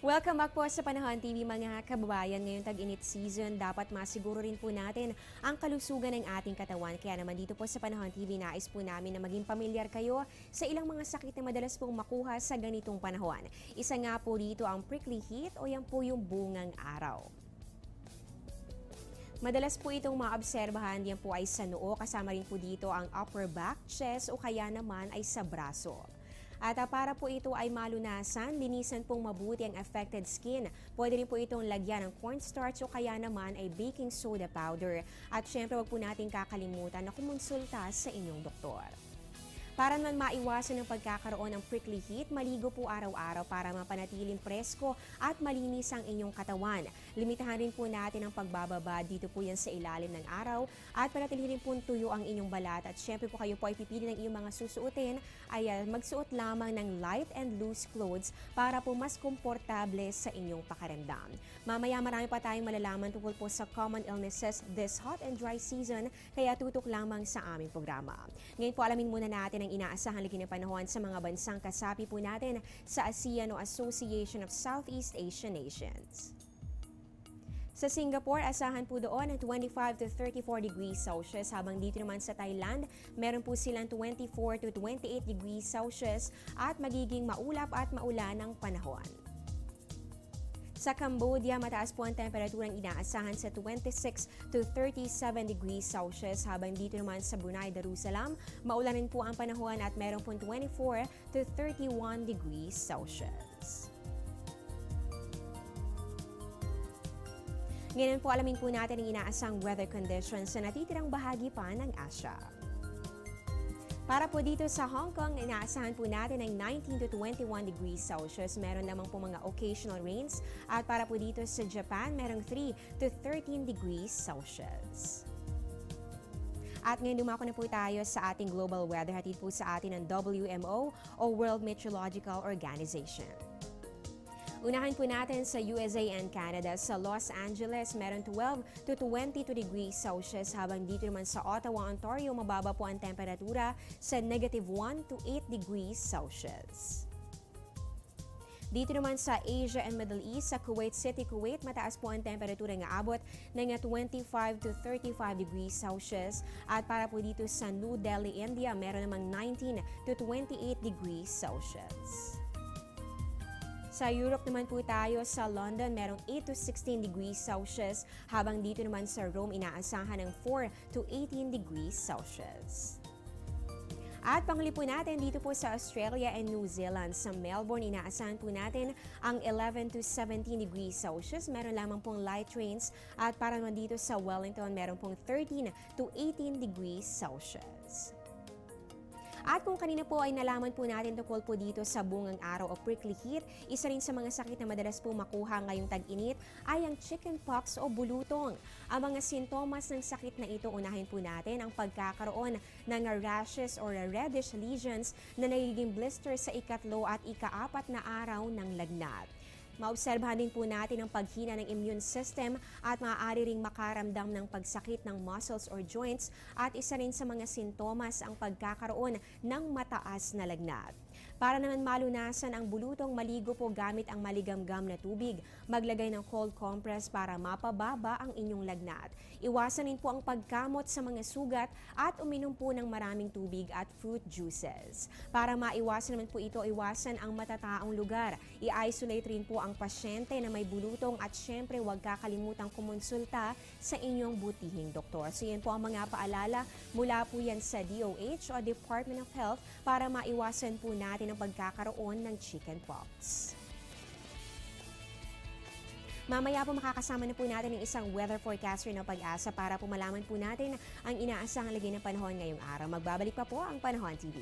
Welcome back po sa Panahon TV mga kababayan. Ngayong tag-init season, dapat masiguro rin po natin ang kalusugan ng ating katawan. Kaya naman dito po sa Panahon TV, nais po namin na maging pamilyar kayo sa ilang mga sakit na madalas pong makuha sa ganitong panahon. Isa nga po dito ang prickly heat o yan po yung bungang araw. Madalas po itong maobserbahan, yan po ay sa noo, kasama rin po dito ang upper back, chest o kaya naman ay sa braso. At para po ito ay malunasan, linisan pong mabuti ang affected skin. Pwede rin po itong lagyan ng cornstarch o kaya naman ay baking soda powder. At syempre wag po natin kakalimutan na kumonsulta sa inyong doktor. Para naman maiwasan ang pagkakaroon ng prickly heat, maligo po araw-araw para mapanatiling presko at malinis ang inyong katawan. Limitahan rin po natin ang pagbababa dito po yan sa ilalim ng araw at panatilihin po tuyo ang inyong balat. At syempre po kayo po ay pipili ng iyong mga susuotin ay magsuot lamang ng light and loose clothes para po mas komportable sa inyong pakiramdam. Mamaya marami pa tayong malalaman tungkol po sa common illnesses this hot and dry season, kaya tutok lamang sa aming programa. Ngayon po alamin muna natin ang inaasahang lagi ng panahon sa mga bansang kasapi po natin sa ASEAN o Association of Southeast Asian Nations. Sa Singapore, asahan po doon ang 25 to 34 degrees Celsius, habang dito naman sa Thailand, meron po silang 24 to 28 degrees Celsius at magiging maulap at maulan ang panahon. Sa Cambodia, mataas po ang temperaturang inaasahan sa 26 to 37 degrees Celsius, habang dito naman sa Brunei Darussalam, maulanin po ang panahon at meron po 24 to 31 degrees Celsius. Ngayon po alamin po natin ang inaasang weather conditions sa natitirang bahagi pa ng Asia. Para po dito sa Hong Kong, inaasahan po natin ng 19 to 21 degrees Celsius. Meron lamang po mga occasional rains. At para po dito sa Japan, merong 3 to 13 degrees Celsius. At ngayon dumako na po tayo sa ating global weather. Hatid po sa atin ng WMO o World Meteorological Organization. Unahin po natin sa USA and Canada. Sa Los Angeles, meron 12 to 22 degrees Celsius, habang dito naman sa Ottawa, Ontario, mababa po ang temperatura sa negative 1 to 8 degrees Celsius. Dito naman sa Asia and Middle East, sa Kuwait City, Kuwait, mataas po ang temperatura ng aabot ng 25 to 35 degrees Celsius. At para po dito sa New Delhi, India, meron namang 19 to 28 degrees Celsius. Sa Europe naman po tayo, sa London, merong 8 to 16 degrees Celsius, habang dito naman sa Rome, inaasahan ng 4 to 18 degrees Celsius. At panghuli po natin dito po sa Australia and New Zealand. Sa Melbourne, inaasahan po natin ang 11 to 17 degrees Celsius. Meron lamang pong light rains. At para naman dito sa Wellington, meron pong 13 to 18 degrees Celsius. At kung kanina po ay nalaman po natin tungkol po dito sa bungang araw o prickly heat, isa rin sa mga sakit na madalas po makuha ngayong tag-init ay ang chickenpox o bulutong. Ang mga sintomas ng sakit na ito, unahin po natin ang pagkakaroon ng rashes or reddish lesions na nagiging blister sa ikatlo at ika-4 na araw ng lagnat. Maobserbahan din po natin ang paghina ng immune system at maaari ring makaramdam ng pagsakit ng muscles or joints, at isa rin sa mga sintomas ang pagkakaroon ng mataas na lagnat. Para naman malunasan ang bulutong, maligo po gamit ang maligamgam na tubig. Maglagay ng cold compress para mapababa ang inyong lagnat. Iwasan din po ang pagkamot sa mga sugat at uminom po ng maraming tubig at fruit juices. Para maiwasan naman po ito, iwasan ang matataong lugar. I-isolate rin po ang pasyente na may bulutong at syempre huwag kakalimutang kumonsulta sa inyong butihing doktor. So yan po ang mga paalala mula po yan sa DOH o Department of Health para maiwasan po natin ang pagkakaroon ng chickenpox. Mamaya po makakasama na po natin ng isang weather forecaster ng Pag-asa para po malaman po natin ang inaasahang lagay ng panahon ngayong araw. Magbabalik pa po ang Panahon TV.